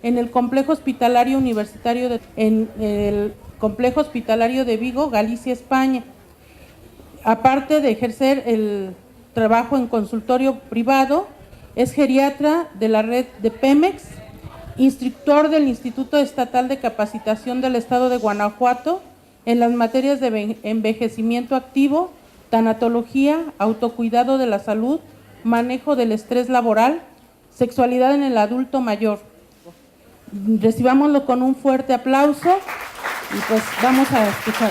en el Complejo Hospitalario Universitario en el Complejo Hospitalario de Vigo, Galicia, España. Aparte de ejercer el trabajo en consultorio privado, es geriatra de la red de Pemex, instructor del Instituto Estatal de Capacitación del Estado de Guanajuato en las materias de envejecimiento activo, tanatología, autocuidado de la salud, manejo del estrés laboral, sexualidad en el adulto mayor. Recibámoslo con un fuerte aplauso y pues vamos a escuchar.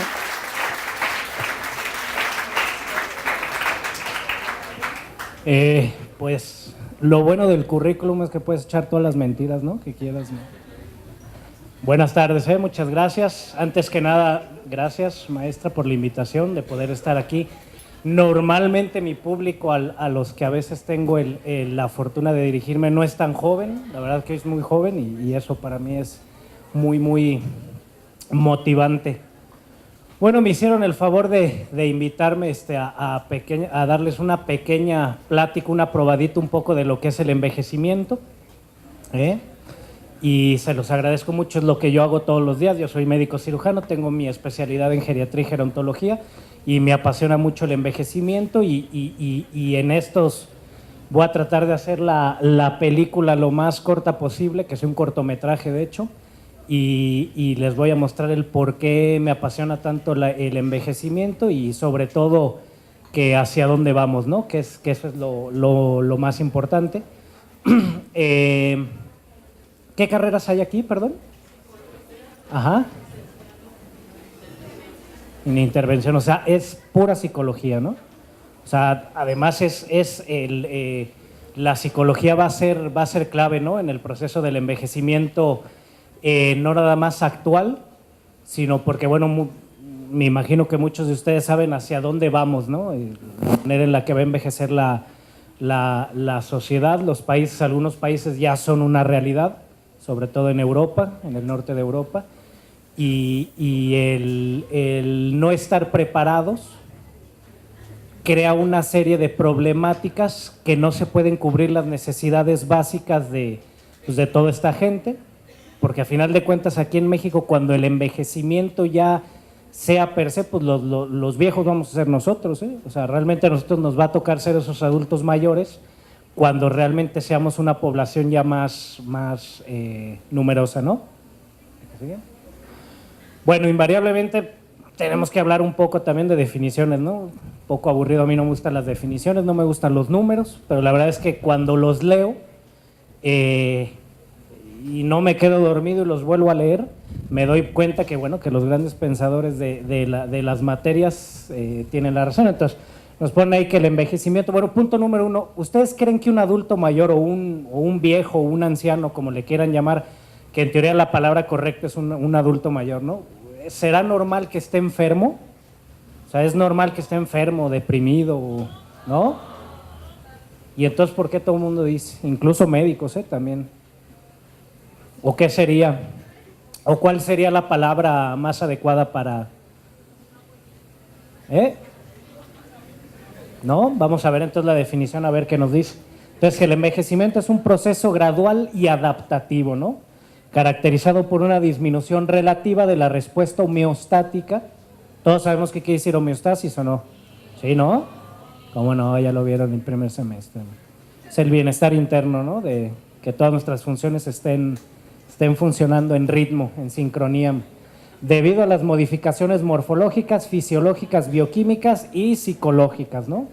Pues lo bueno del currículum es que puedes echar todas las mentiras, ¿no?, que quieras, ¿no? Buenas tardes, muchas gracias. Antes que nada, gracias, maestra, por la invitación de poder estar aquí. Normalmente mi público, a los que a veces tengo la fortuna de dirigirme, no es tan joven. La verdad que es muy joven y eso para mí es muy, muy motivante. Bueno, me hicieron el favor de invitarme a darles una pequeña plática, una probadita un poco de lo que es el envejecimiento. Y se los agradezco mucho, es lo que yo hago todos los días. Yo soy médico cirujano, tengo mi especialidad en geriatría y gerontología y me apasiona mucho el envejecimiento y en estos voy a tratar de hacer la película lo más corta posible, que es un cortometraje de hecho, y les voy a mostrar el por qué me apasiona tanto el envejecimiento y sobre todo que hacia dónde vamos, ¿no? Que eso es lo más importante. ¿Qué carreras hay aquí, perdón? Ajá. En intervención, o sea, es pura psicología, ¿no? O sea, además la psicología va a ser clave, ¿no?, en el proceso del envejecimiento, no nada más actual, sino porque, bueno, me imagino que muchos de ustedes saben hacia dónde vamos, ¿no? La manera en la que va a envejecer la sociedad, los países, algunos países ya son una realidad, sobre todo en Europa, en el norte de Europa, y el no estar preparados crea una serie de problemáticas que no se pueden cubrir las necesidades básicas de toda esta gente, porque a final de cuentas aquí en México, cuando el envejecimiento ya sea per se, pues los viejos vamos a ser nosotros, o sea, realmente a nosotros nos va a tocar ser esos adultos mayores cuando realmente seamos una población ya más numerosa, ¿no? Bueno, invariablemente tenemos que hablar un poco también de definiciones, ¿no? Un poco aburrido, a mí no me gustan las definiciones, no me gustan los números, pero la verdad es que cuando los leo y no me quedo dormido y los vuelvo a leer, me doy cuenta que, bueno, que los grandes pensadores de las materias tienen la razón. Entonces, nos ponen ahí que el envejecimiento, bueno, punto número 1, ¿ustedes creen que un adulto mayor o un viejo o un anciano, como le quieran llamar, que en teoría la palabra correcta es un adulto mayor, ¿no? ¿Será normal que esté enfermo? O sea, ¿es normal que esté enfermo, deprimido, no? Y entonces, ¿por qué todo el mundo dice? Incluso médicos, también. ¿O qué sería? ¿O cuál sería la palabra más adecuada para...? ¿No? Vamos a ver entonces la definición, a ver qué nos dice. Entonces, el envejecimiento es un proceso gradual y adaptativo, ¿no?, caracterizado por una disminución relativa de la respuesta homeostática. Todos sabemos qué quiere decir homeostasis, ¿o no? ¿Sí, no? ¿Cómo no? Ya lo vieron en el primer semestre. Es el bienestar interno, ¿no?, de que todas nuestras funciones estén funcionando en ritmo, en sincronía, debido a las modificaciones morfológicas, fisiológicas, bioquímicas y psicológicas, ¿no?,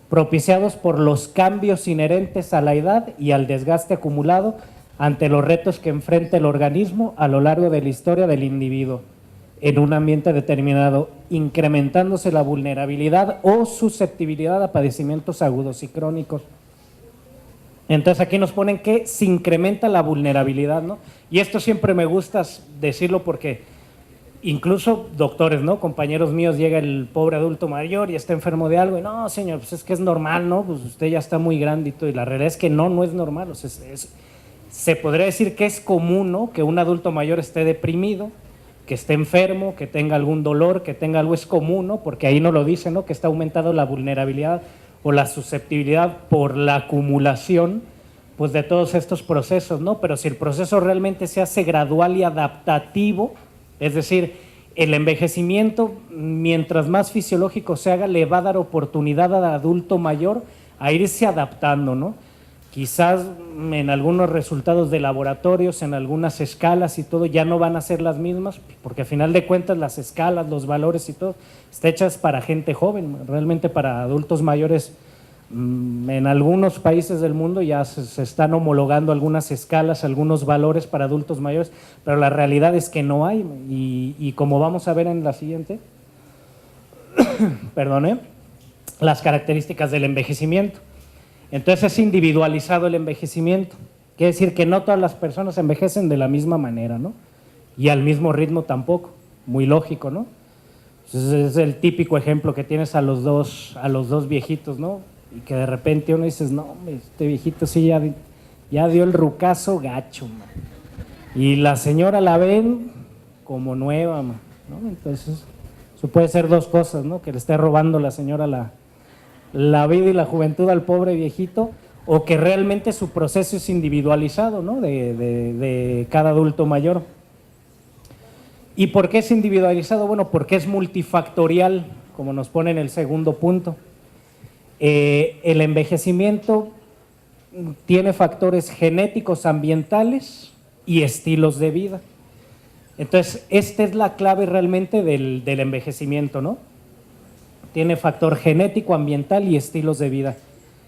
propiciados por los cambios inherentes a la edad y al desgaste acumulado ante los retos que enfrenta el organismo a lo largo de la historia del individuo en un ambiente determinado, incrementándose la vulnerabilidad o susceptibilidad a padecimientos agudos y crónicos. Entonces aquí nos ponen que se incrementa la vulnerabilidad, ¿no? Y esto siempre me gusta decirlo porque incluso doctores, ¿no?, compañeros míos, llega el pobre adulto mayor y está enfermo de algo y no, señor, pues es que es normal, ¿no? Pues usted ya está muy grande y todo. Y la realidad es que no es normal. O sea, se podría decir que es común, ¿no?, que un adulto mayor esté deprimido, que esté enfermo, que tenga algún dolor, que tenga algo, es común, ¿no?, porque ahí no lo dice, ¿no?, que está aumentado la vulnerabilidad o la susceptibilidad por la acumulación, pues de todos estos procesos, ¿no? Pero si el proceso realmente se hace gradual y adaptativo, es decir, el envejecimiento, mientras más fisiológico se haga, le va a dar oportunidad al adulto mayor a irse adaptando, ¿no? Quizás en algunos resultados de laboratorios, en algunas escalas y todo, ya no van a ser las mismas, porque al final de cuentas las escalas, los valores y todo, están hechas para gente joven, realmente para adultos mayores. En algunos países del mundo ya se están homologando algunas escalas, algunos valores para adultos mayores, pero la realidad es que no hay, y como vamos a ver en la siguiente, las características del envejecimiento. Entonces es individualizado el envejecimiento, quiere decir que no todas las personas envejecen de la misma manera, ¿no? Y al mismo ritmo tampoco, muy lógico, ¿no? Entonces es el típico ejemplo que tienes a los dos viejitos, ¿no? Y que de repente uno dices, no, este viejito sí ya dio el rucazo gacho, man. Y la señora la ven como nueva, man, ¿no? Entonces eso puede ser dos cosas, ¿no? Que le esté robando la señora la vida y la juventud al pobre viejito, o que realmente su proceso es individualizado, ¿no? de cada adulto mayor. ¿Y por qué es individualizado? Bueno, porque es multifactorial, como nos pone en el segundo punto. El envejecimiento tiene factores genéticos, ambientales y estilos de vida. Entonces, esta es la clave realmente del envejecimiento, ¿no? Tiene factor genético, ambiental y estilos de vida.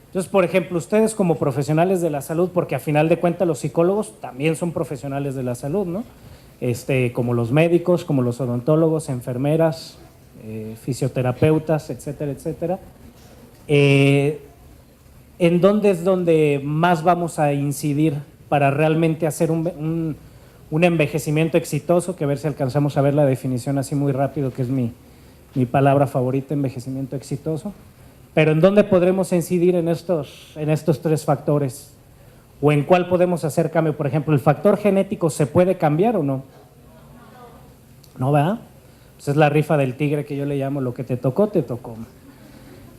Entonces, por ejemplo, ustedes como profesionales de la salud, porque a final de cuentas los psicólogos también son profesionales de la salud, ¿no? Como los médicos, como los odontólogos, enfermeras, fisioterapeutas, etcétera, etcétera. ¿En dónde es donde más vamos a incidir para realmente hacer un envejecimiento exitoso? Que a ver si alcanzamos a ver la definición así muy rápido, que es mi palabra favorita, envejecimiento exitoso. Pero ¿en dónde podremos incidir en estos tres factores? ¿O en cuál podemos hacer cambio? Por ejemplo, ¿el factor genético se puede cambiar o no? ¿No, verdad? Pues es la rifa del tigre que yo le llamo, lo que te tocó, te tocó.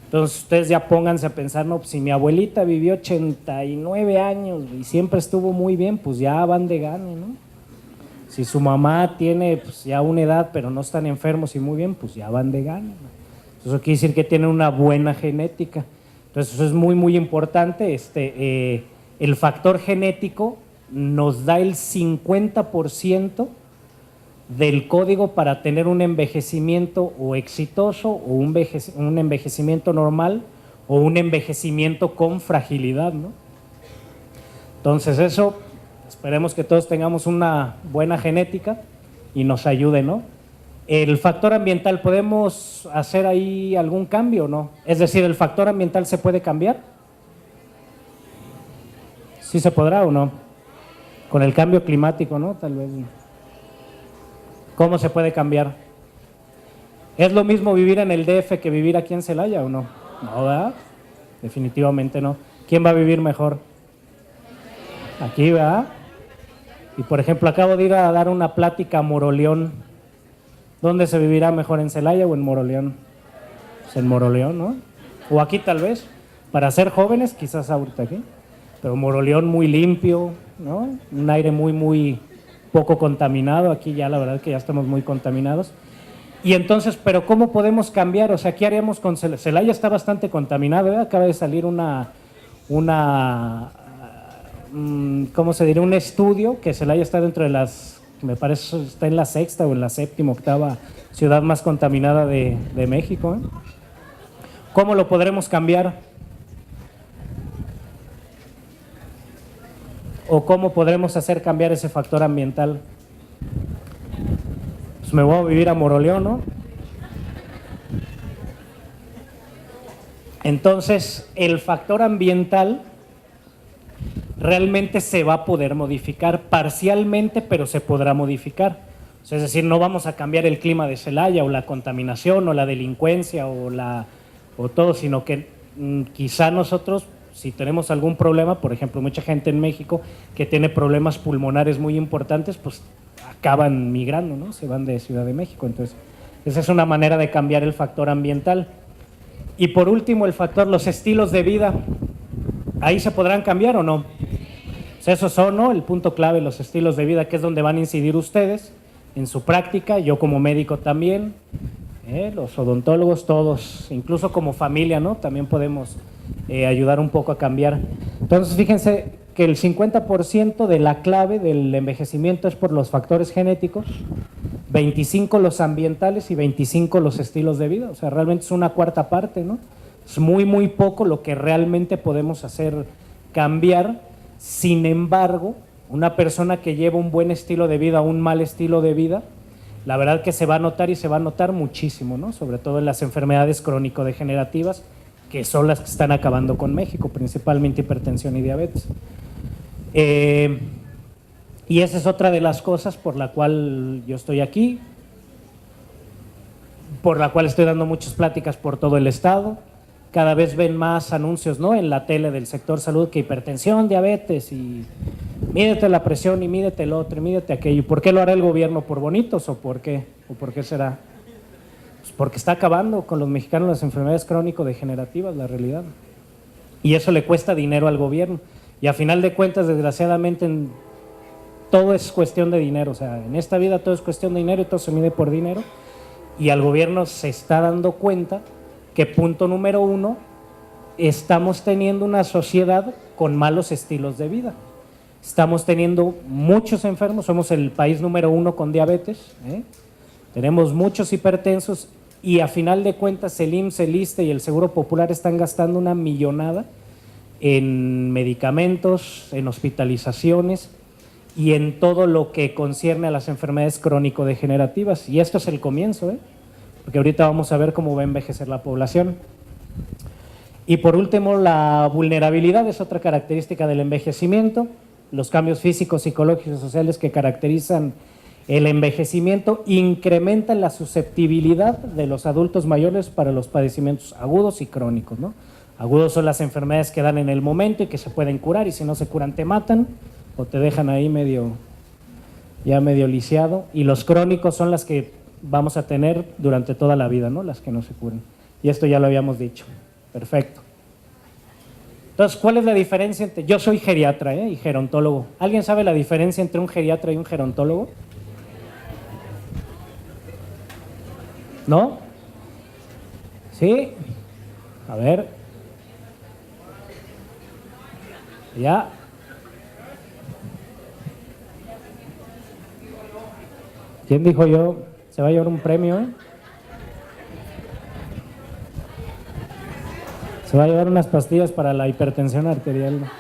Entonces ustedes ya pónganse a pensar, no, pues si mi abuelita vivió 89 años y siempre estuvo muy bien, pues ya van de gane, ¿no? Si su mamá tiene pues, ya una edad, pero no están enfermos y muy bien, pues ya van de gane, ¿no? Eso quiere decir que tienen una buena genética. Entonces eso es muy, muy importante. El factor genético nos da el 50% del código para tener un envejecimiento o exitoso, o un envejecimiento normal, o un envejecimiento con fragilidad, ¿no? Entonces eso, esperemos que todos tengamos una buena genética y nos ayude, ¿no? El factor ambiental, ¿podemos hacer ahí algún cambio o no? Es decir, ¿el factor ambiental se puede cambiar? ¿Sí se podrá o no? Con el cambio climático, ¿no? Tal vez. ¿Cómo se puede cambiar? ¿Es lo mismo vivir en el DF que vivir aquí en Celaya o no? No, ¿verdad? Definitivamente no. ¿Quién va a vivir mejor? Aquí, ¿verdad? Y por ejemplo, acabo de ir a dar una plática a Moroleón. ¿Dónde se vivirá mejor, en Celaya o en Moroleón? Pues en Moroleón, ¿no? O aquí tal vez, para ser jóvenes, quizás ahorita aquí. Pero Moroleón muy limpio, ¿no? Un aire muy, muy poco contaminado. Aquí ya la verdad que ya estamos muy contaminados. Y entonces, ¿pero cómo podemos cambiar? O sea, ¿qué haríamos con Celaya? Celaya está bastante contaminado, ¿verdad? Acaba de salir ¿cómo se diría? Un estudio que Celaya está dentro de las, me parece está en la sexta o en la séptima, octava ciudad más contaminada de México, ¿eh? ¿Cómo lo podremos cambiar? ¿O cómo podremos hacer cambiar ese factor ambiental? Pues me voy a vivir a Moroleón, ¿no? Entonces, el factor ambiental realmente se va a poder modificar parcialmente, pero se podrá modificar. O sea, es decir, no vamos a cambiar el clima de Celaya o la contaminación o la delincuencia o todo, sino que quizá nosotros, si tenemos algún problema, por ejemplo, mucha gente en México que tiene problemas pulmonares muy importantes, pues acaban migrando, ¿no? Se van de Ciudad de México. Entonces, esa es una manera de cambiar el factor ambiental. Y por último, los estilos de vida. ¿Ahí se podrán cambiar o no? Pues esos son, ¿no?, el punto clave, los estilos de vida, que es donde van a incidir ustedes en su práctica, yo como médico también, los odontólogos todos, incluso como familia, ¿no?, también podemos ayudar un poco a cambiar. Entonces, fíjense que el 50% de la clave del envejecimiento es por los factores genéticos, 25 los ambientales y 25 los estilos de vida. O sea, realmente es una cuarta parte, ¿no? Es muy, muy poco lo que realmente podemos hacer cambiar. Sin embargo, una persona que lleva un buen estilo de vida o un mal estilo de vida, la verdad que se va a notar y se va a notar muchísimo, ¿no? Sobre todo en las enfermedades crónico-degenerativas, que son las que están acabando con México, principalmente hipertensión y diabetes. Y esa es otra de las cosas por la cual yo estoy aquí, por la cual estoy dando muchas pláticas por todo el estado. Cada vez ven más anuncios, ¿no?, en la tele del sector salud, que hipertensión, diabetes, y mídete la presión y mídete el otro y mídete aquello. ¿Y por qué lo hará el gobierno? ¿Por bonitos o por qué? ¿O por qué será? Pues porque está acabando con los mexicanos las enfermedades crónico-degenerativas, la realidad. Y eso le cuesta dinero al gobierno. Y a final de cuentas, desgraciadamente, todo es cuestión de dinero. O sea, en esta vida todo es cuestión de dinero y todo se mide por dinero. Y al gobierno se está dando cuenta que, punto número uno, estamos teniendo una sociedad con malos estilos de vida. Estamos teniendo muchos enfermos, somos el país número 1 con diabetes, tenemos muchos hipertensos y a final de cuentas el IMSS, el ISSSTE y el Seguro Popular están gastando una millonada en medicamentos, en hospitalizaciones y en todo lo que concierne a las enfermedades crónico-degenerativas. Y esto es el comienzo, porque ahorita vamos a ver cómo va a envejecer la población. Y por último, la vulnerabilidad es otra característica del envejecimiento. Los cambios físicos, psicológicos y sociales que caracterizan el envejecimiento incrementan la susceptibilidad de los adultos mayores para los padecimientos agudos y crónicos, ¿no? Agudos son las enfermedades que dan en el momento y que se pueden curar, y si no se curan te matan o te dejan ahí medio lisiado. Y los crónicos son las que vamos a tener durante toda la vida, ¿no?, las que no se curan. Y esto ya lo habíamos dicho. Perfecto. Entonces, ¿cuál es la diferencia entre...? Yo soy geriatra y gerontólogo. ¿Alguien sabe la diferencia entre un geriatra y un gerontólogo? ¿No? ¿Sí? A ver. Ya. ¿Quién dijo yo? ¿Se va a llevar un premio? Se va a llevar unas pastillas para la hipertensión arterial.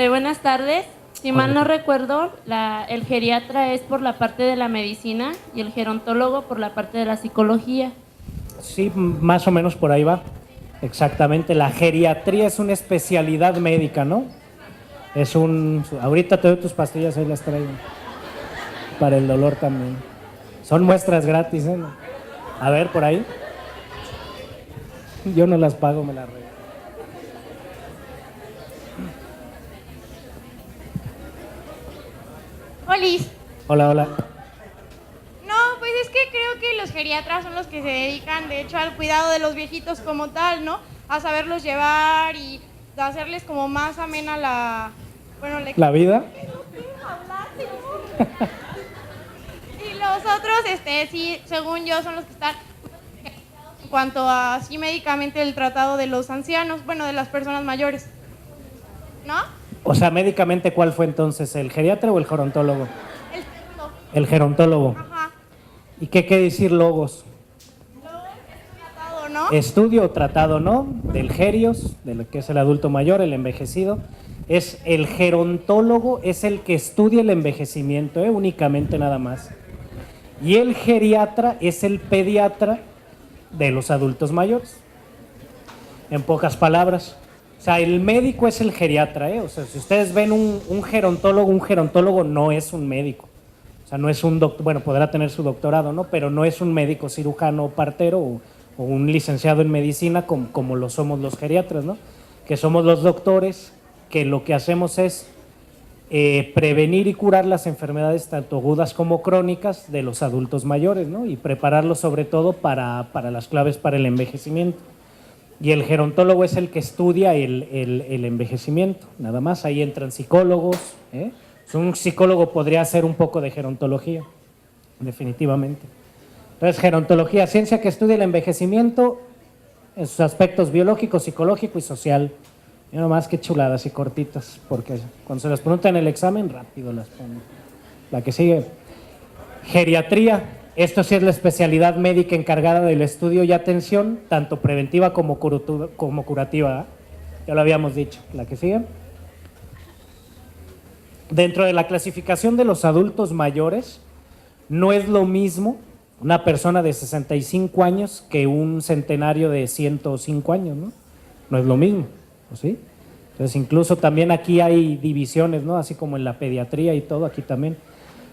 Buenas tardes. Si mal no recuerdo, el geriatra es por la parte de la medicina y el gerontólogo por la parte de la psicología. Sí, más o menos por ahí va. Exactamente. La geriatría es una especialidad médica, ¿no? Ahorita te doy tus pastillas, ahí las traigo. Para el dolor también. Son muestras gratis, ¿eh? A ver, por ahí. Yo no las pago, me las regalo. Olis. Hola, hola. No, pues es que creo que los geriatras son los que se dedican, de hecho, al cuidado de los viejitos como tal, ¿no? A saberlos llevar y hacerles como más amena la vida. Y los otros, sí, según yo, son los que están en cuanto a, sí, médicamente el tratado de los ancianos, bueno, de las personas mayores, ¿no? O sea, médicamente, ¿cuál fue entonces? ¿El geriatra o el gerontólogo? El gerontólogo. Ajá. ¿Y qué quiere decir logos? Tratado, ¿no? Estudio o tratado, ¿no? Del gerios, de lo que es el adulto mayor, el envejecido. Es el gerontólogo, es el que estudia el envejecimiento, únicamente nada más. Y el geriatra es el pediatra de los adultos mayores. En pocas palabras. O sea, el médico es el geriatra, O sea, si ustedes ven un gerontólogo no es un médico. O sea, no es un doctor, bueno, podrá tener su doctorado, ¿no? Pero no es un médico cirujano o partero o un licenciado en medicina como lo somos los geriatras, ¿no? Que somos los doctores que lo que hacemos es prevenir y curar las enfermedades tanto agudas como crónicas de los adultos mayores, ¿no? Y prepararlos sobre todo para las claves para el envejecimiento. y el gerontólogo es el que estudia el envejecimiento, nada más. Ahí entran psicólogos, ¿eh? Un psicólogo podría hacer un poco de gerontología, definitivamente. Entonces, gerontología, ciencia que estudia el envejecimiento en sus aspectos biológico, psicológico y social. Y nomás que chuladas y cortitas, porque cuando se las preguntan en el examen, rápido las ponen. La que sigue, geriatría. Esto sí es la especialidad médica encargada del estudio y atención, tanto preventiva como curativa. ¿Eh? Ya lo habíamos dicho. La que sigue. Dentro de la clasificación de los adultos mayores, no es lo mismo una persona de 65 años que un centenario de 105 años, ¿no? No es lo mismo, ¿sí? Entonces, incluso también aquí hay divisiones, ¿no? Así como en la pediatría y todo, aquí también.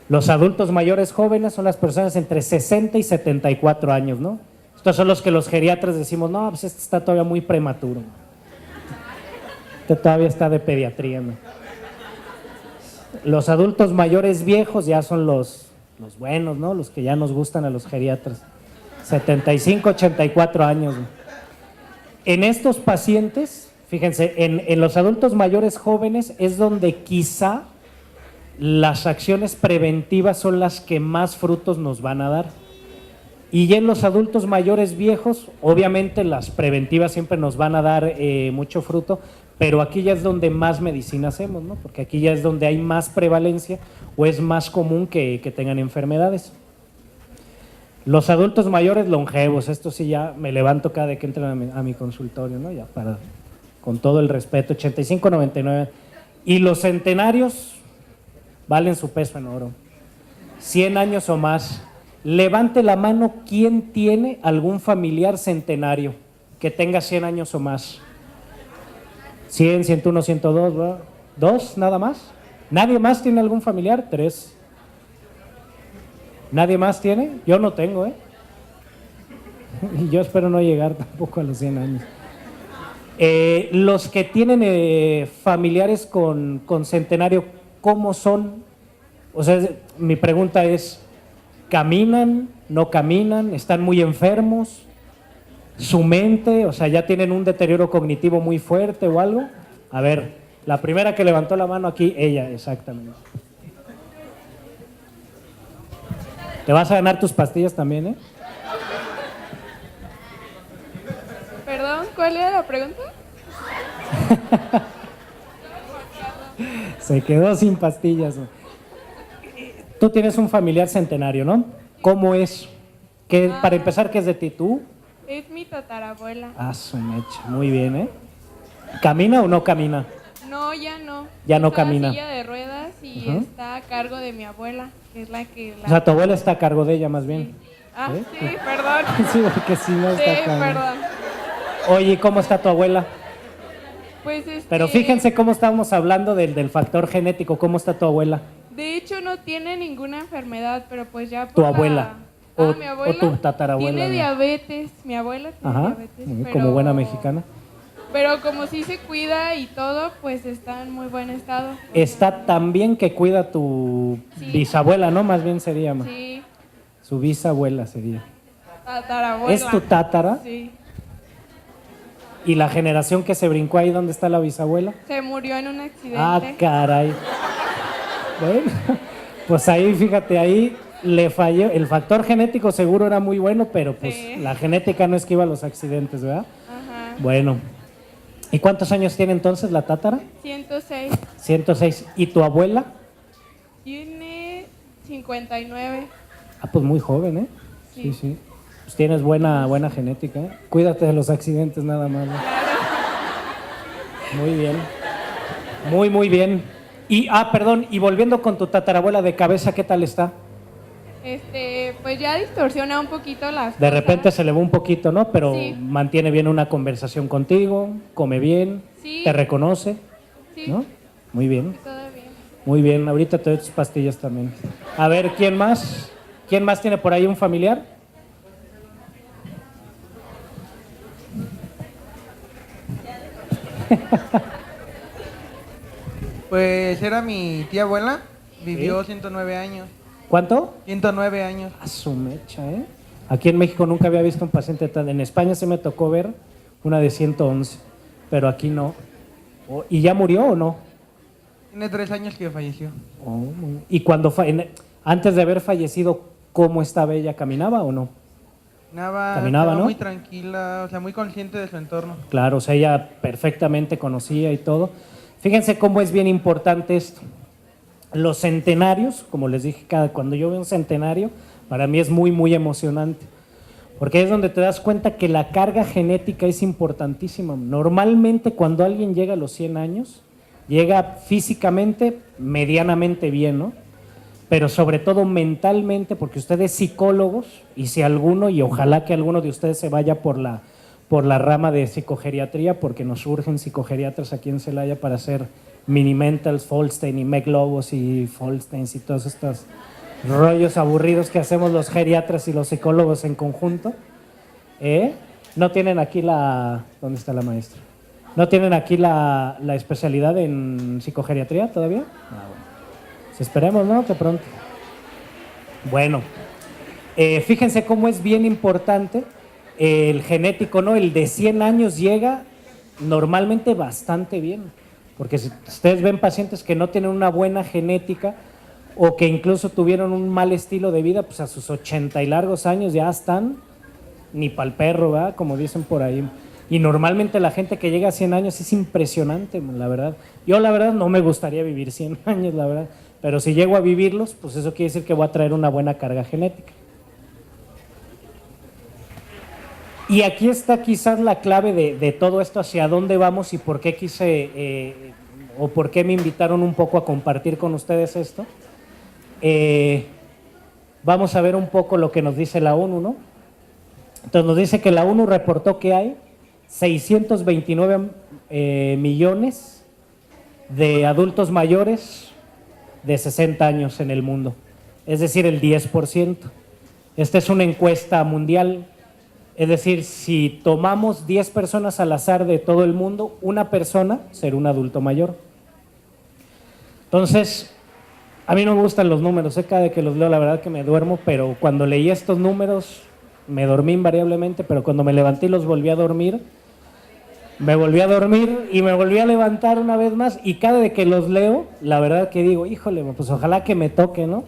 Los adultos mayores jóvenes son las personas entre 60 y 74 años, ¿no? Estos son los que los geriatras decimos, no, pues este está todavía muy prematuro. Este todavía está de pediatría, ¿no? Los adultos mayores viejos ya son los buenos, ¿no? Los que ya nos gustan a los geriatras. 75, 84 años, ¿no? En estos pacientes, fíjense, en los adultos mayores jóvenes es donde quizá las acciones preventivas son las que más frutos nos van a dar. Y ya en los adultos mayores viejos, obviamente las preventivas siempre nos van a dar mucho fruto, pero aquí ya es donde más medicina hacemos, ¿no? Porque aquí ya es donde hay más prevalencia o es más común que tengan enfermedades. Los adultos mayores longevos, esto sí ya me levanto cada vez que entran a mi consultorio, ¿no? Ya para, con todo el respeto, 85, 99. Y los centenarios valen su peso en oro. 100 años o más. Levante la mano quien tiene algún familiar centenario que tenga 100 años o más. 100, 101, 102, ¿verdad? ¿Dos nada más? ¿Nadie más tiene algún familiar? 3. ¿Nadie más tiene? Yo no tengo, ¿eh? Y yo espero no llegar tampoco a los 100 años. Los que tienen familiares con centenario, ¿cómo son? O sea, mi pregunta es, ¿caminan? ¿No caminan? ¿Están muy enfermos? ¿Su mente? O sea, ¿ya tienen un deterioro cognitivo muy fuerte o algo? A ver, la primera que levantó la mano aquí, ella, exactamente. Te vas a ganar tus pastillas también, ¿eh? Perdón, ¿cuál era la pregunta? Se quedó sin pastillas. Tú tienes un familiar centenario, ¿no? ¿Cómo es? Para empezar, ¿qué es de ti? ¿Tú? Es mi tatarabuela. Ah, su mecha. Muy bien, ¿eh? ¿Camina o no camina? No, ya no. Ya no Está en camina. silla de ruedas y está a cargo de mi abuela, que es la que... O sea, tu abuela está a cargo de ella, más bien. Ah, ¿Eh? sí, perdón. Sí, porque si no está Sí, acá. perdón. Oye, ¿cómo está tu abuela? Pues Pero fíjense cómo estábamos hablando del factor genético. ¿Cómo está tu abuela? de hecho no tiene ninguna enfermedad, pero pues ya por ¿Tu abuela? mi abuela ¿O tu tatarabuela? tiene diabetes. Mi abuela tiene Ajá, diabetes. como buena mexicana. Pero como sí se cuida y todo, pues está en muy buen estado. Está tan bien que cuida tu Sí. bisabuela, ¿no? Más bien sería. Sí, Su bisabuela sería. tatarabuela. ¿Es tu tátara? Sí. ¿Y la generación que se brincó ahí, dónde está la bisabuela? Se murió en un accidente. Ah, caray. Bueno, pues ahí, fíjate, ahí le falló. El factor genético seguro era muy bueno, pero pues Sí. la genética no esquiva los accidentes, ¿verdad? Ajá. Bueno. ¿Y cuántos años tiene entonces la tátara? 106. 106. ¿Y tu abuela? Tiene 59. Ah, pues muy joven, ¿eh? Sí, sí. Pues tienes buena genética, ¿eh? Cuídate de los accidentes nada más, ¿no? Muy bien. Muy, muy bien. Y, perdón, y volviendo con tu tatarabuela de cabeza, ¿qué tal está? Pues ya distorsiona un poquito las De cosas. repente se le va un poquito, ¿no? Pero Sí. mantiene bien una conversación contigo, come bien, Sí. te reconoce, Sí, ¿no? Muy bien, todo bien. muy bien. Ahorita te doy tus pastillas también. A ver, ¿quién más? ¿Quién más tiene por ahí un familiar? Pues era mi tía abuela, vivió ¿Sí? 109 años. ¿Cuánto? 109 años. A su mecha, ¿eh? Aquí en México nunca había visto un paciente tan... En España se me tocó ver una de 111, pero aquí no. ¿Y ya murió o no? Tiene 3 años que falleció. ¿Y cuando antes de haber fallecido, cómo estaba ella? ¿Caminaba o no? Caminaba, Caminaba, ¿no? muy tranquila, o sea, muy consciente de su entorno. Claro, o sea, ella perfectamente conocía y todo. Fíjense cómo es bien importante esto. Los centenarios, como les dije, cuando yo veo un centenario, para mí es muy, muy emocionante. Porque es donde te das cuenta que la carga genética es importantísima. Normalmente cuando alguien llega a los 100 años, llega físicamente medianamente bien, ¿no? Pero sobre todo mentalmente, porque ustedes psicólogos, y si alguno, y ojalá que alguno de ustedes se vaya por la rama de psicogeriatría, porque nos surgen psicogeriatras aquí en Celaya para hacer mini-mentals, Folstein y Meglobos y Folsteins y todos estos rollos aburridos que hacemos los geriatras y los psicólogos en conjunto. ¿No tienen aquí ¿dónde está la maestra? ¿No tienen aquí la especialidad en psicogeriatría todavía? Bueno. Pues esperemos, ¿no? Que pronto. Bueno, fíjense cómo es bien importante el genético, ¿no? El de 100 años llega normalmente bastante bien, porque si ustedes ven pacientes que no tienen una buena genética o que incluso tuvieron un mal estilo de vida, pues a sus 80 y largos años ya están ni pa'l perro, ¿verdad? Como dicen por ahí. Y normalmente la gente que llega a 100 años es impresionante, la verdad. Yo la verdad no me gustaría vivir 100 años, la verdad. Pero si llego a vivirlos, pues eso quiere decir que voy a traer una buena carga genética. Y aquí está quizás la clave de todo esto, hacia dónde vamos y por qué o por qué me invitaron un poco a compartir con ustedes esto. Vamos a ver un poco lo que nos dice la ONU, ¿no? Entonces nos dice que la ONU reportó que hay 629 millones de adultos mayores de 60 años en el mundo, es decir, el 10%. Esta es una encuesta mundial, es decir, si tomamos 10 personas al azar de todo el mundo, una persona será un adulto mayor. Entonces, a mí no me gustan los números, cada vez que los leo la verdad que me duermo, pero cuando leí estos números me dormí invariablemente, pero cuando me levanté y los volví a dormir, me volví a dormir y me volví a levantar una vez más, y cada vez que los leo, la verdad que digo, híjole, pues ojalá que me toque, ¿no?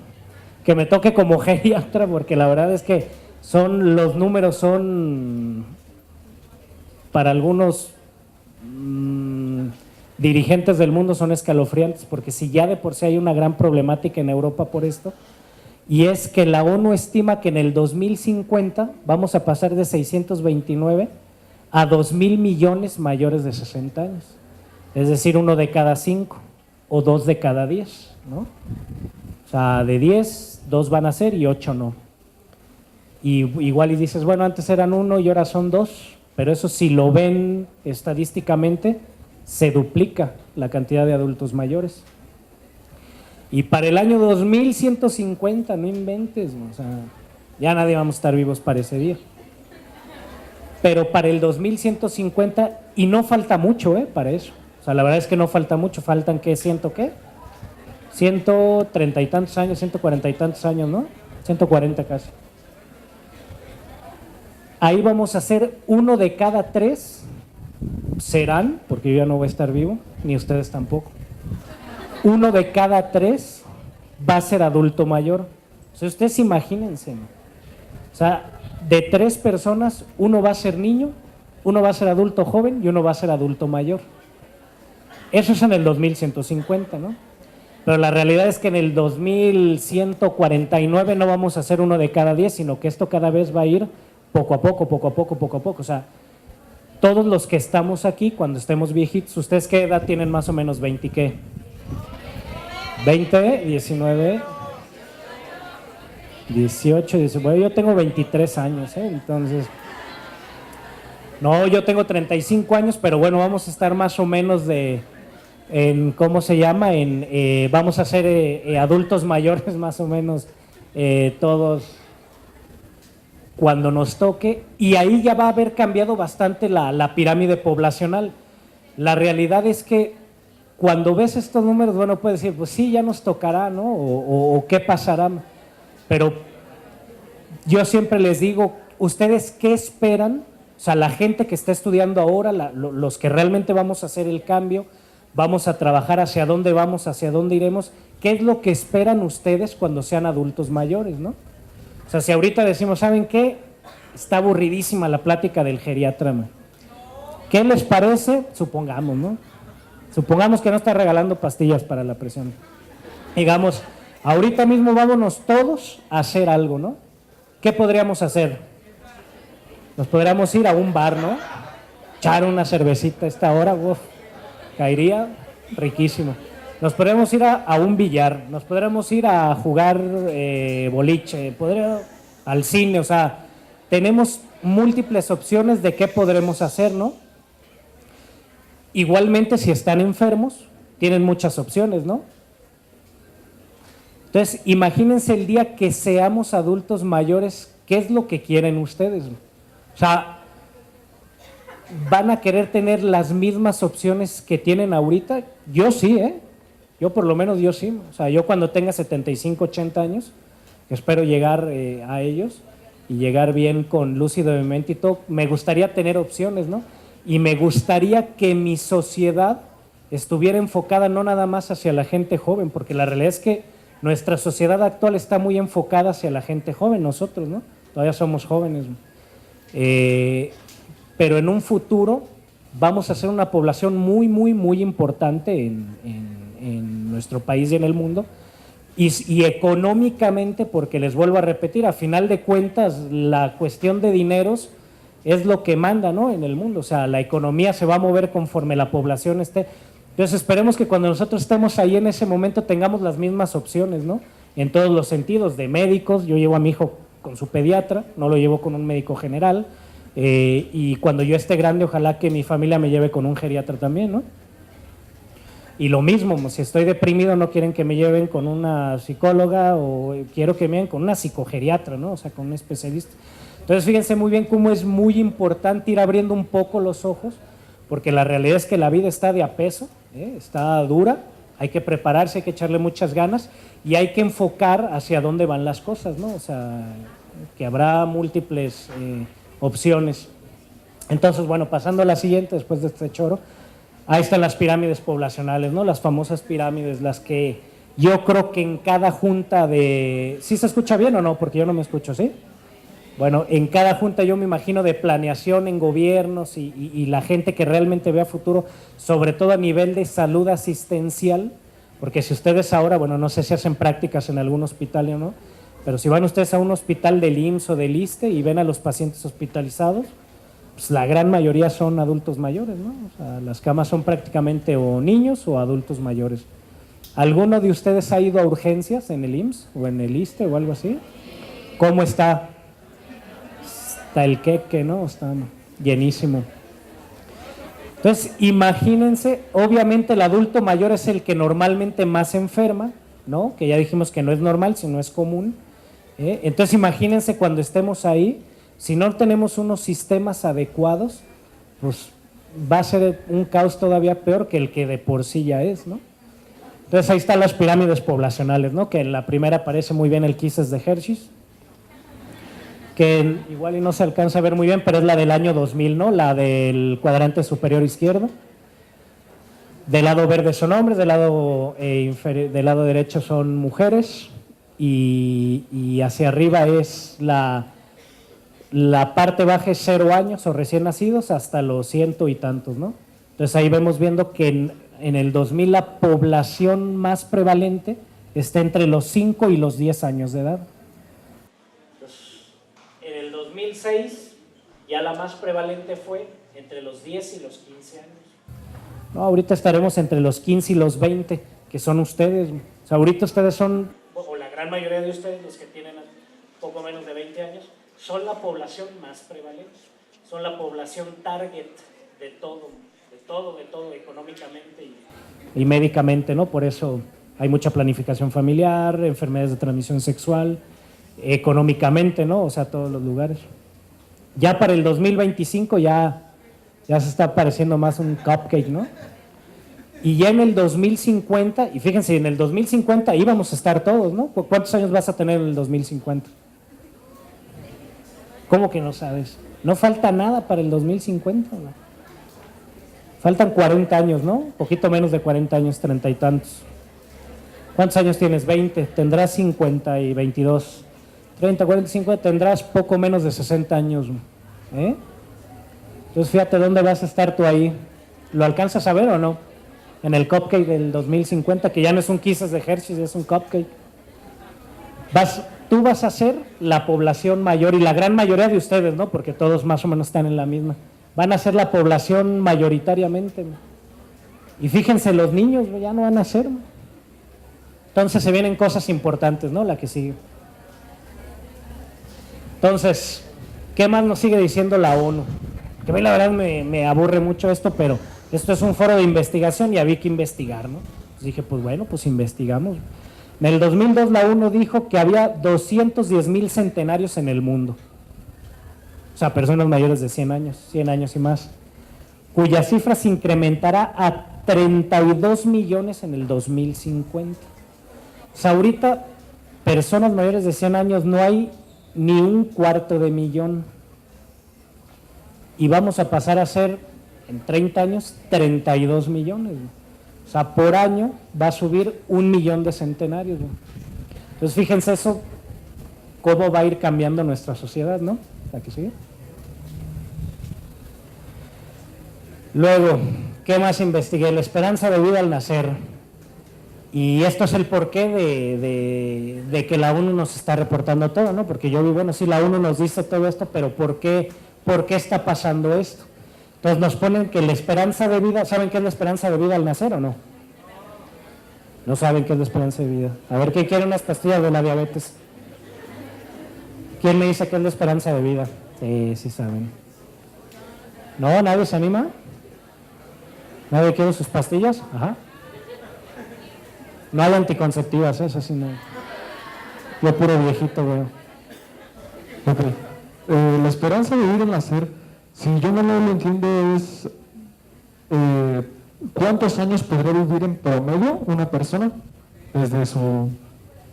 Que me toque como geriatra, porque la verdad es que los números son, para algunos dirigentes del mundo son escalofriantes, porque si ya de por sí hay una gran problemática en Europa por esto, y es que la ONU estima que en el 2050 vamos a pasar de 629 a 2.000 millones mayores de 60 años. Es decir, 1 de cada 5 o 2 de cada 10, ¿no? O sea, de 10, 2 van a ser y 8 no. Y igual y dices, bueno, antes eran 1 y ahora son 2, pero eso si lo ven estadísticamente, se duplica la cantidad de adultos mayores. Y para el año 2150, no inventes, o sea, ya nadie vamos a estar vivos para ese día. Pero para el 2150, y no falta mucho, para eso. O sea, la verdad es que no falta mucho, faltan, ¿qué? ¿130 y tantos años, 140 y tantos años, ¿no? 140 casi. Ahí vamos a hacer 1 de cada 3 serán, porque yo ya no voy a estar vivo, ni ustedes tampoco. 1 de cada 3 va a ser adulto mayor. O sea, ustedes imagínense, ¿no? O sea, de 3 personas, 1 va a ser niño, 1 va a ser adulto joven y 1 va a ser adulto mayor. Eso es en el 2150, ¿no? Pero la realidad es que en el 2149 no vamos a hacer 1 de cada 10, sino que esto cada vez va a ir poco a poco, poco a poco, poco a poco. O sea, todos los que estamos aquí, cuando estemos viejitos, ¿ustedes qué edad tienen más o menos? ¿20 y qué? 20, 19, 18, 19. Bueno, yo tengo 23 años, entonces. No, yo tengo 35 años, pero bueno, vamos a estar más o menos ¿cómo se llama? Vamos a ser adultos mayores más o menos todos cuando nos toque, y ahí ya va a haber cambiado bastante la pirámide poblacional. La realidad es que cuando ves estos números, bueno, puedes decir, pues sí, ya nos tocará, ¿no? O qué pasará. Pero yo siempre les digo, ¿ustedes qué esperan O sea, la gente que está estudiando ahora, los que realmente vamos a hacer el cambio, vamos a trabajar hacia dónde vamos, hacia dónde iremos, ¿qué es lo que esperan ustedes cuando sean adultos mayores, no? O sea, si ahorita decimos, ¿saben qué? Está aburridísima la plática del geriatra, man. ¿Qué les parece? Supongamos, ¿no? Supongamos que no está regalando pastillas para la presión. Digamos, ahorita mismo vámonos todos a hacer algo, ¿no? ¿Qué podríamos hacer? Nos podríamos ir a un bar, ¿no? Echar una cervecita a esta hora, uf, caería riquísimo. Nos podríamos ir a un billar, nos podríamos ir a jugar boliche, al cine, o sea, tenemos múltiples opciones de qué podremos hacer, ¿no? Igualmente, si están enfermos, tienen muchas opciones, ¿no? Entonces, imagínense el día que seamos adultos mayores, ¿qué es lo que quieren ustedes? O sea, ¿van a querer tener las mismas opciones que tienen ahorita? Yo sí, yo por lo menos yo sí. O sea, yo cuando tenga 75, 80 años, espero llegar a ellos y llegar bien con lúcido de mente y todo, me gustaría tener opciones, ¿no? Y me gustaría que mi sociedad estuviera enfocada no nada más hacia la gente joven, porque la realidad es que nuestra sociedad actual está muy enfocada hacia la gente joven, nosotros, ¿no? Todavía somos jóvenes, ¿no? Pero en un futuro vamos a ser una población muy, muy, muy importante en nuestro país y en el mundo, y económicamente, porque les vuelvo a repetir, a final de cuentas la cuestión de dineros es lo que manda, ¿no? En el mundo, o sea, la economía se va a mover conforme la población esté. Entonces esperemos que cuando nosotros estemos ahí en ese momento tengamos las mismas opciones, ¿no? En todos los sentidos, de médicos, yo llevo a mi hijo con su pediatra, no lo llevo con un médico general, y cuando yo esté grande ojalá que mi familia me lleve con un geriatra también, ¿no? Y lo mismo, si estoy deprimido no quieren que me lleven con una psicóloga, o quiero que me lleven con una psicogeriatra, ¿no? O sea, con un especialista. Entonces fíjense muy bien cómo es muy importante ir abriendo un poco los ojos, porque la realidad es que la vida está de a peso, está dura, hay que prepararse, hay que echarle muchas ganas y hay que enfocar hacia dónde van las cosas, ¿no? O sea, que habrá múltiples opciones. Entonces, bueno, pasando a la siguiente, después de este choro, ahí están las pirámides poblacionales, ¿no? Las famosas pirámides, las que yo creo que en cada junta de... ¿Sí se escucha bien o no? Porque yo no me escucho, ¿sí? Bueno, en cada junta yo me imagino de planeación en gobiernos y la gente que realmente ve a futuro, sobre todo a nivel de salud asistencial, porque si ustedes ahora, bueno, no sé si hacen prácticas en algún hospital o no, pero si van ustedes a un hospital del IMSS o del ISSSTE y ven a los pacientes hospitalizados, pues la gran mayoría son adultos mayores, ¿no? O sea, las camas son prácticamente o niños o adultos mayores. ¿Alguno de ustedes ha ido a urgencias en el IMSS o en el ISSSTE o algo así? ¿Cómo está? Está el queque, ¿no? Está llenísimo. Entonces, imagínense, obviamente el adulto mayor es el que normalmente más enferma, ¿no? Que ya dijimos que no es normal, sino es común. Entonces, imagínense cuando estemos ahí, si no tenemos unos sistemas adecuados, pues va a ser un caos todavía peor que el que de por sí ya es, ¿no? Entonces, ahí están las pirámides poblacionales, ¿no? Que en la primera aparece muy bien el Kisses de Hershey's, que igual y no se alcanza a ver muy bien, pero es la del año 2000, ¿no? La del cuadrante superior izquierdo. Del lado verde son hombres, del lado derecho son mujeres, y hacia arriba es la parte baja es 0 años o recién nacidos hasta los 100 y tantos, ¿no? Entonces ahí vemos viendo que en el 2000 la población más prevalente está entre los 5 y los 10 años de edad. En el 2006 ya la más prevalente fue entre los 10 y los 15 años. No, ahorita estaremos entre los 15 y los 20, que son ustedes. O sea, ahorita ustedes son, o la gran mayoría de ustedes, los que tienen poco menos de 20 años, son la población más prevalente. Son la población target de todo económicamente y médicamente, ¿no? Por eso hay mucha planificación familiar, enfermedades de transmisión sexual, económicamente, ¿no? O sea, todos los lugares. Ya para el 2025 ya se está pareciendo más un cupcake, ¿no? Y ya en el 2050, y fíjense, en el 2050 ahí vamos a estar todos, ¿no? ¿Cuántos años vas a tener en el 2050? ¿Cómo que no sabes? No falta nada para el 2050. ¿No? Faltan 40 años, ¿no? Poquito menos de 40 años, 30 y tantos. ¿Cuántos años tienes? 20. Tendrás 50 y 22. 30, 40, 50. Tendrás poco menos de 60 años. ¿Eh? Entonces fíjate dónde vas a estar tú ahí. ¿Lo alcanzas a ver o no? En el cupcake del 2050, que ya no es un Kisses de Hershey's, es un cupcake. Tú vas a ser la población mayor, y la gran mayoría de ustedes, ¿no? Porque todos más o menos están en la misma. Van a ser la población mayoritariamente. ¿No? Y fíjense, los niños ya no van a ser. ¿No? Entonces se vienen cosas importantes, ¿no? La que sigue. Entonces, ¿qué más nos sigue diciendo la ONU? Que a mí la verdad me aburre mucho esto, pero esto es un foro de investigación y había que investigar, ¿no? Entonces dije, pues bueno, pues investigamos. En el 2002 la ONU dijo que había 210,000 centenarios en el mundo. O sea, personas mayores de 100 años y más, cuya cifra se incrementará a 32 millones en el 2050. O sea, ahorita, personas mayores de 100 años no hay ni 250,000. Y vamos a pasar a ser, en 30 años, 32 millones. O sea, por año va a subir 1 millón de centenarios. Entonces, fíjense eso, cómo va a ir cambiando nuestra sociedad, ¿no? ¿La que sigue? Luego, ¿qué más investigué? La esperanza de vida al nacer. Y esto es el porqué de que la ONU nos está reportando todo, ¿no? Porque yo digo, bueno, sí, la ONU nos dice todo esto, pero ¿por qué está pasando esto? Entonces nos ponen que la esperanza de vida, ¿saben qué es la esperanza de vida al nacer o no? No saben qué es la esperanza de vida. A ver, ¿quién quiere unas pastillas de la diabetes? ¿Quién me dice qué es la esperanza de vida? Sí saben. ¿No? ¿Nadie se anima? ¿Nadie quiere sus pastillas? Ajá. No hay anticonceptivas, eso sí no. Yo puro viejito veo. Ok. La esperanza de vivir al nacer, si yo no lo entiendo, es ¿cuántos años podrá vivir en promedio una persona desde su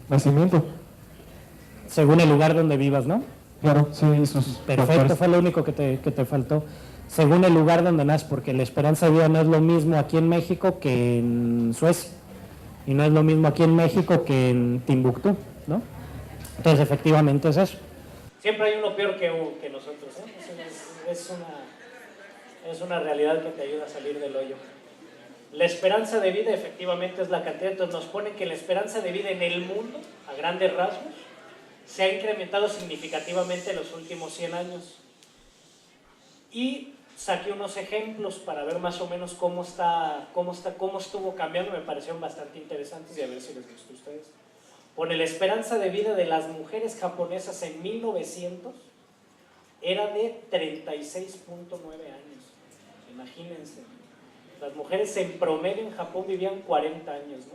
nacimiento? Según el lugar donde vivas, ¿no? Claro, sí, sus Perfecto, factores. fue lo único que te faltó. Según el lugar donde naces, porque la esperanza de vida no es lo mismo aquí en México que en Suecia. Y no es lo mismo aquí en México que en Timbuktu, ¿no? Entonces, efectivamente es eso. Siempre hay uno peor que nosotros, ¿eh? Es una realidad que te ayuda a salir del hoyo. La esperanza de vida efectivamente es la cantidad. Entonces nos ponen que la esperanza de vida en el mundo, a grandes rasgos, se ha incrementado significativamente en los últimos 100 años. Y saqué unos ejemplos para ver más o menos cómo estuvo cambiando. Me parecieron bastante interesantes y a ver si les gustó a ustedes. Pone la esperanza de vida de las mujeres japonesas en 1900 era de 36.9 años. Imagínense. Las mujeres en promedio en Japón vivían 40 años, ¿no?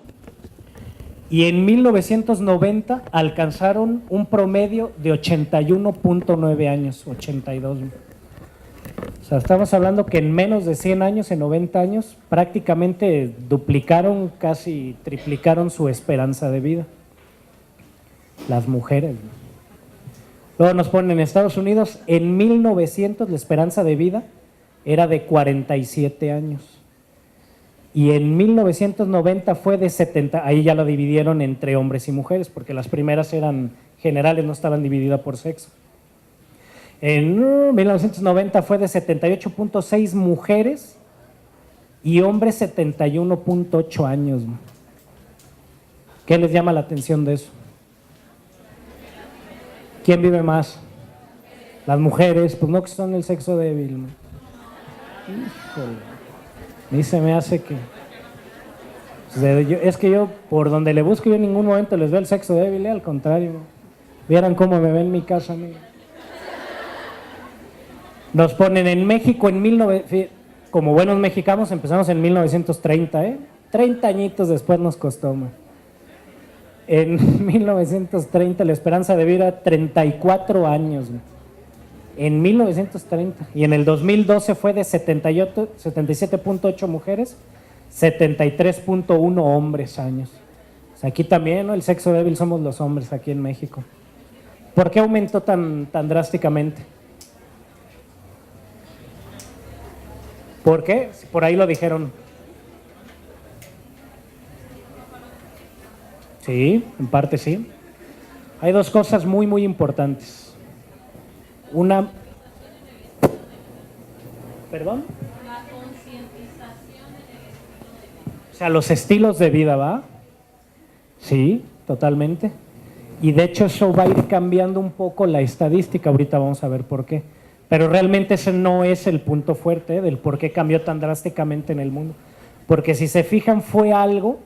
Y en 1990 alcanzaron un promedio de 81.9 años, 82. O sea, estamos hablando que en menos de 100 años, en 90 años, prácticamente duplicaron, casi triplicaron su esperanza de vida. Las mujeres. Luego nos ponen en Estados Unidos, en 1900 la esperanza de vida era de 47 años. Y en 1990 fue de 70, ahí ya lo dividieron entre hombres y mujeres, porque las primeras eran generales, no estaban divididas por sexo. En 1990 fue de 78.6 mujeres y hombres 71.8 años. ¿Qué les llama la atención de eso? ¿Quién vive más? Las mujeres, pues no, que son el sexo débil. Híjole. A mí se me hace que... es que yo, por donde le busco, yo en ningún momento les veo el sexo débil, al contrario. Vieran cómo me ven en mi casa, amigo. Nos ponen en México como buenos mexicanos empezamos en 1930, 30 añitos después nos costó más. En 1930 la esperanza de vida 34 años. En 1930. Y en el 2012 fue de 77.8 mujeres, 73.1 hombres años. O sea, aquí también, ¿no? El sexo débil somos los hombres aquí en México. ¿Por qué aumentó tan drásticamente? ¿Por qué? Por ahí lo dijeron. Sí, en parte sí. Hay dos cosas muy, muy importantes. Una... ¿Perdón? La concientización en el estilo de vida. O sea, los estilos de vida, ¿va? Sí, totalmente. Y de hecho eso va a ir cambiando un poco la estadística. Ahorita vamos a ver por qué. Pero realmente ese no es el punto fuerte del por qué cambió tan drásticamente en el mundo. Porque si se fijan, fue algo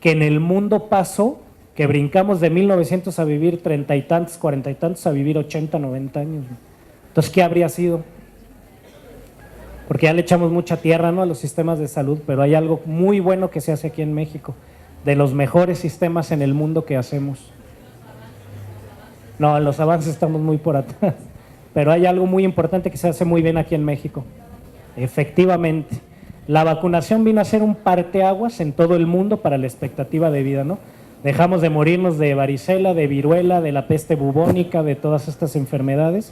que en el mundo pasó, que brincamos de 1900 a vivir 30 y tantos, 40 y tantos, a vivir 80, 90 años. Entonces, ¿qué habría sido? Porque ya le echamos mucha tierra, ¿no?, a los sistemas de salud, pero hay algo muy bueno que se hace aquí en México, de los mejores sistemas en el mundo que hacemos. No, en los avances estamos muy por atrás, pero hay algo muy importante que se hace muy bien aquí en México. Efectivamente, la vacunación vino a ser un parteaguas en todo el mundo para la expectativa de vida, ¿no? Dejamos de morirnos de varicela, de viruela, de la peste bubónica, de todas estas enfermedades,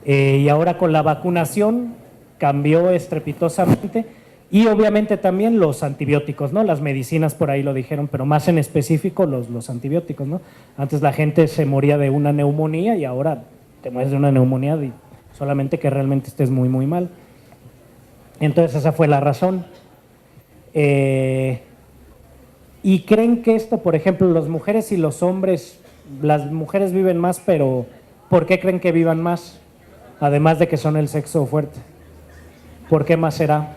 y ahora con la vacunación cambió estrepitosamente, y obviamente también los antibióticos, ¿no? Las medicinas por ahí lo dijeron, pero más en específico los antibióticos, ¿no? Antes la gente se moría de una neumonía y ahora te mueres de una neumonía y solamente que realmente estés muy, muy mal. Entonces esa fue la razón. Y creen que esto, por ejemplo, las mujeres y los hombres, las mujeres viven más, pero ¿por qué creen que vivan más? Además de que son el sexo fuerte. ¿Por qué más será?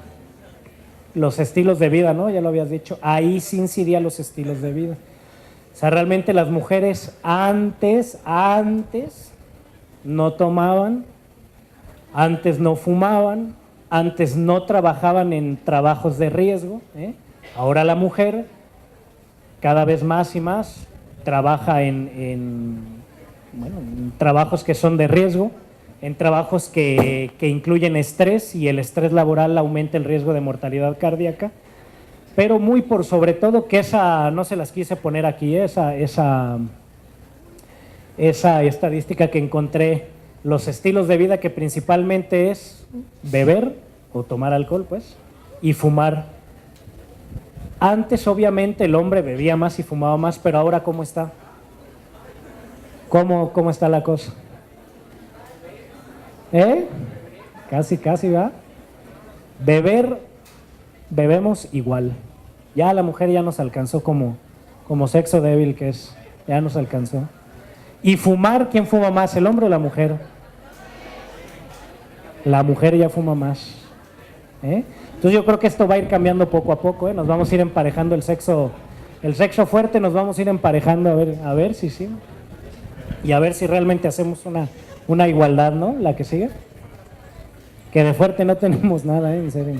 Los estilos de vida, ¿no? Ya lo habías dicho. Ahí sí incidían los estilos de vida. O sea, realmente las mujeres antes no tomaban, antes no fumaban, antes no trabajaban en trabajos de riesgo, ¿eh? Ahora la mujer cada vez más y más trabaja en trabajos que son de riesgo, en trabajos que incluyen estrés, y el estrés laboral aumenta el riesgo de mortalidad cardíaca, pero muy por sobre todo, que esa no se las quise poner aquí, esa estadística que encontré, los estilos de vida, que principalmente es beber o tomar alcohol, pues, y fumar. Antes obviamente el hombre bebía más y fumaba más, pero ahora ¿cómo está? ¿Cómo está la cosa? Casi, ¿va? Bebemos igual. Ya la mujer ya nos alcanzó como sexo débil que es, ya nos alcanzó. Y fumar, ¿quién fuma más, el hombre o la mujer? La mujer ya fuma más. Entonces yo creo que esto va a ir cambiando poco a poco, nos vamos a ir emparejando el sexo fuerte, nos vamos a ir emparejando a ver si sí. Y a ver si realmente hacemos una igualdad, ¿no? La que sigue. Que de fuerte no tenemos nada, en serio.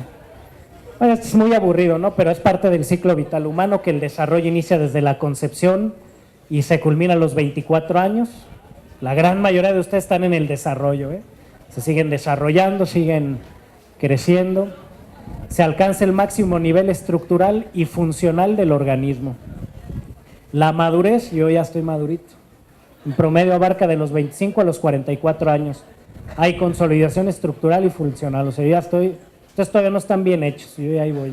Bueno, esto es muy aburrido, ¿no? Pero es parte del ciclo vital humano, que el desarrollo inicia desde la concepción y se culmina a los 24 años. La gran mayoría de ustedes están en el desarrollo, Se siguen desarrollando, siguen creciendo. Se alcanza el máximo nivel estructural y funcional del organismo. La madurez, yo ya estoy madurito. En promedio abarca de los 25 a los 44 años. Hay consolidación estructural y funcional. O sea, ya ustedes todavía no están bien hechos, yo ya ahí voy.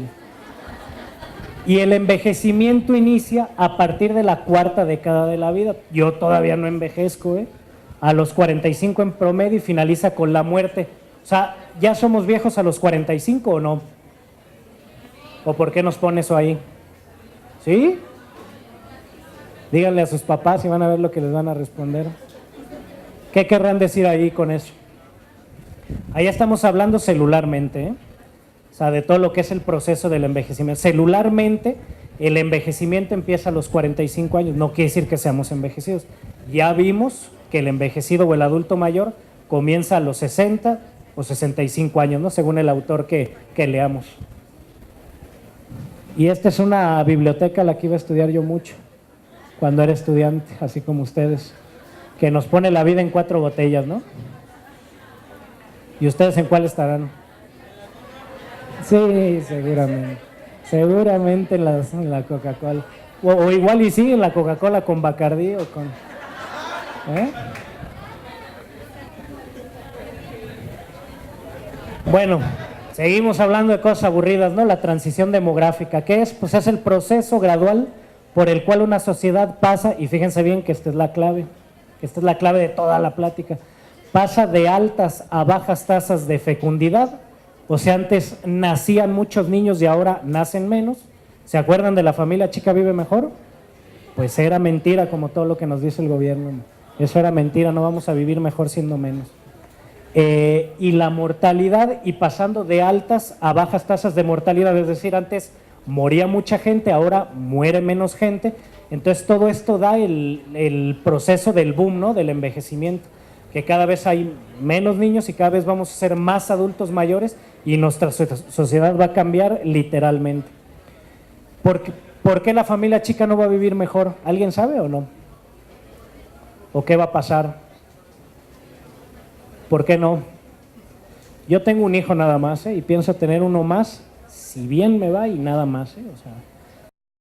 Y el envejecimiento inicia a partir de la cuarta década de la vida. Yo todavía no envejezco, a los 45 en promedio, y finaliza con la muerte. O sea, ¿ya somos viejos a los 45 o no? ¿O por qué nos pone eso ahí? ¿Sí? Díganle a sus papás y van a ver lo que les van a responder. ¿Qué querrán decir ahí con eso? Ahí estamos hablando celularmente, O sea, de todo lo que es el proceso del envejecimiento. Celularmente, el envejecimiento empieza a los 45 años. No quiere decir que seamos envejecidos. Ya vimos que el envejecido o el adulto mayor comienza a los 60 o 65 años, ¿no? Según el autor que leamos. Y esta es una biblioteca a la que iba a estudiar yo mucho cuando era estudiante, así como ustedes, que nos pone la vida en 4 botellas, ¿no? ¿Y ustedes en cuál estarán? Sí, seguramente. Seguramente en la Coca-Cola. O igual y sí, en la Coca-Cola con Bacardí o con... Bueno, Seguimos hablando de cosas aburridas, ¿no? La transición demográfica, ¿qué es? Pues es el proceso gradual por el cual una sociedad pasa, y fíjense bien que esta es la clave de toda la plática, pasa de altas a bajas tasas de fecundidad. O sea, antes nacían muchos niños y ahora nacen menos. ¿Se acuerdan de la familia chica vive mejor? Pues era mentira, como todo lo que nos dice el gobierno. Eso era mentira, no vamos a vivir mejor siendo menos. Y la mortalidad, y pasando de altas a bajas tasas de mortalidad, es decir, antes moría mucha gente, ahora muere menos gente. Entonces todo esto da el proceso del boom, ¿no? Del envejecimiento, que cada vez hay menos niños y cada vez vamos a ser más adultos mayores y nuestra sociedad va a cambiar literalmente. ¿Por qué la familia chica no va a vivir mejor? ¿Alguien sabe o no? ¿O qué va a pasar? ¿Por qué no? Yo tengo un hijo nada más, y pienso tener uno más, si bien me va, y nada más, O sea,